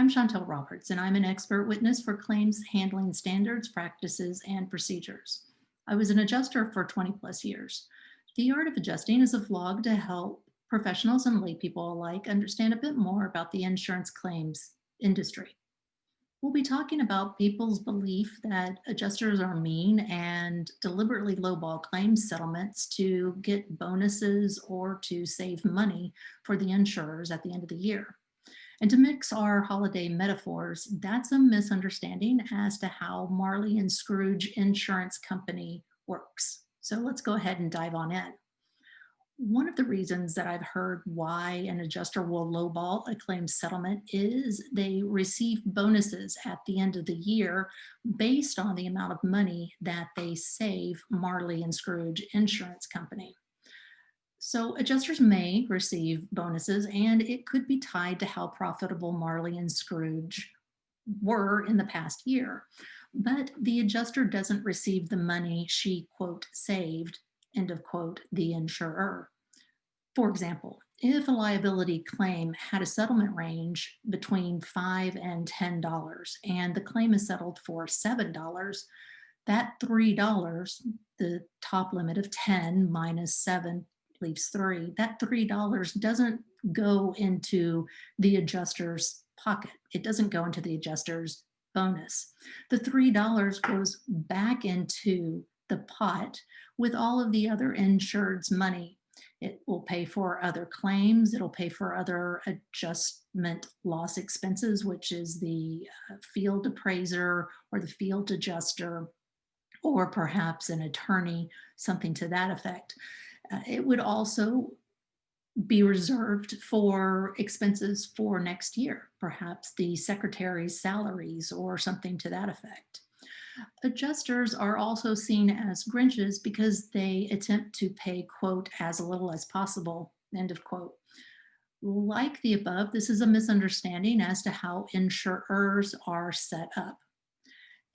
I'm Chantal Roberts, and I'm an expert witness for claims handling standards, practices, and procedures. I was an adjuster for 20 plus years. The art of adjusting is a vlog to help professionals and lay people alike understand a bit more about the insurance claims industry. We'll be talking about people's belief that adjusters are mean and deliberately lowball claims settlements to get bonuses or to save money for the insurers at the end of the year. And to mix our holiday metaphors, that's a misunderstanding as to how Marley and Scrooge Insurance Company works. So let's go ahead and dive on in. One of the reasons that I've heard why an adjuster will lowball a claims settlement is they receive bonuses at the end of the year based on the amount of money that they save Marley and Scrooge Insurance Company. So adjusters may receive bonuses, and it could be tied to how profitable Marley and Scrooge were in the past year. But the adjuster doesn't receive the money she, quote, saved, end of quote, the insurer. For example, if a liability claim had a settlement range between $5 and $10, and the claim is settled for $7, that $3, the top limit of 10 minus 7 leaves 3, that $3 doesn't go into the adjuster's pocket. It doesn't go into the adjuster's bonus. The $3 goes back into the pot with all of the other insured's money. It will pay for other claims. It'll pay for other adjustment loss expenses, which is the field appraiser or the field adjuster, or perhaps an attorney, something to that effect. It would also be reserved for expenses for next year, perhaps the secretary's salaries or something to that effect. Adjusters are also seen as Grinches because they attempt to pay, quote, as little as possible, end of quote. Like the above, this is a misunderstanding as to how insurers are set up.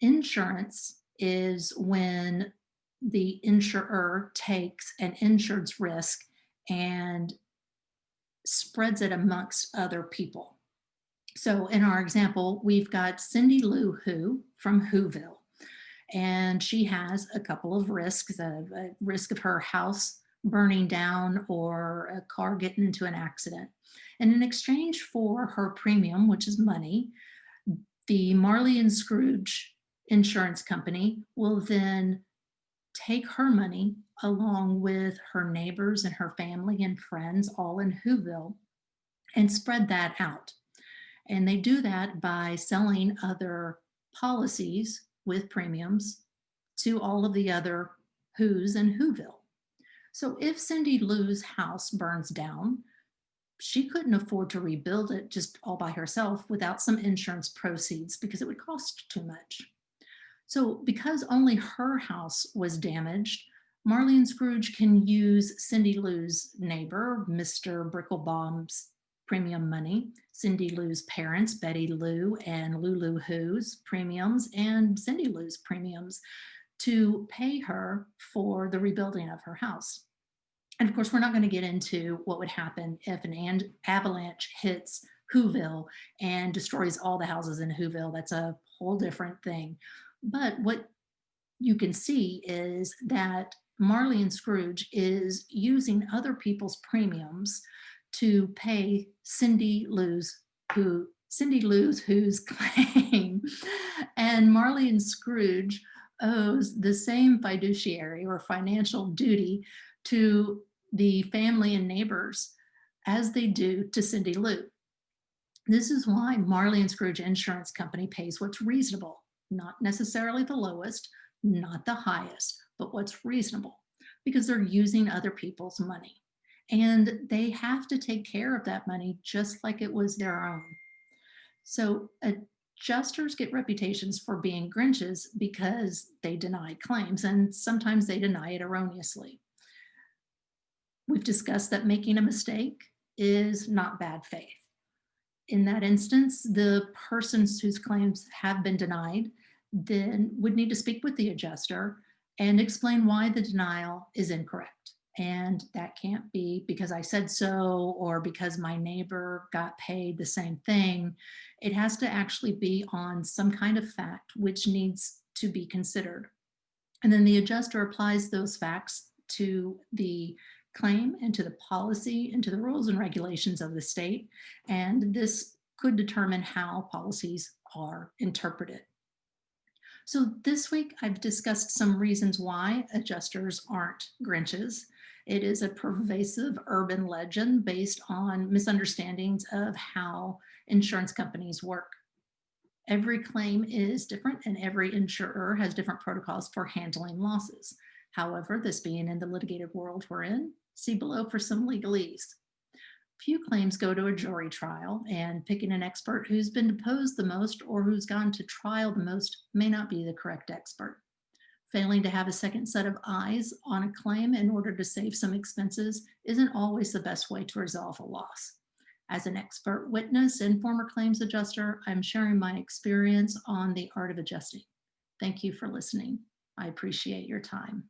Insurance is when the insurer takes an insured's risk and spreads it amongst other people. So in our example, we've got Cindy Lou Who from Whoville, and she has a couple of risks, a risk of her house burning down or a car getting into an accident. And in exchange for her premium, which is money, the Marley and Scrooge Insurance Company will then take her money along with her neighbors and her family and friends all in Whoville and spread that out. And they do that by selling other policies with premiums to all of the other Who's in Whoville. So if Cindy Lou's house burns down, she couldn't afford to rebuild it just all by herself without some insurance proceeds because it would cost too much. So because only her house was damaged, Marley and Scrooge can use Cindy Lou's neighbor, Mr. Bricklebaum's premium money, Cindy Lou's parents, Betty Lou and Lulu Who's premiums, and Cindy Lou's premiums to pay her for the rebuilding of her house. And of course, we're not going to get into what would happen if an avalanche hits Whoville and destroys all the houses in Whoville. That's a whole different thing. But what you can see is that Marley and Scrooge is using other people's premiums to pay Cindy Lou's Who's claim. And Marley and Scrooge owes the same fiduciary or financial duty to the family and neighbors as they do to Cindy Lou. This is why Marley and Scrooge Insurance Company pays what's reasonable. Not necessarily the lowest, not the highest, but what's reasonable, because they're using other people's money. And they have to take care of that money just like it was their own. So adjusters get reputations for being Grinches because they deny claims, and sometimes they deny it erroneously. We've discussed that making a mistake is not bad faith. In that instance, the persons whose claims have been denied then would need to speak with the adjuster and explain why the denial is incorrect And that can't be because I said so or because my neighbor got paid the same thing. It has to actually be on some kind of fact which needs to be considered. And then the adjuster applies those facts to the claim and to the policy and to the rules and regulations of the state. And this could determine how policies are interpreted. So this week I've discussed some reasons why adjusters aren't Grinches. It is a pervasive urban legend based on misunderstandings of how insurance companies work. Every claim is different and every insurer has different protocols for handling losses. However, this being in the litigated world we're in, see below for some legalese. Few claims go to a jury trial, and picking an expert who's been deposed the most or who's gone to trial the most may not be the correct expert. Failing to have a second set of eyes on a claim in order to save some expenses isn't always the best way to resolve a loss. As an expert witness and former claims adjuster, I'm sharing my experience on the art of adjusting. Thank you for listening. I appreciate your time.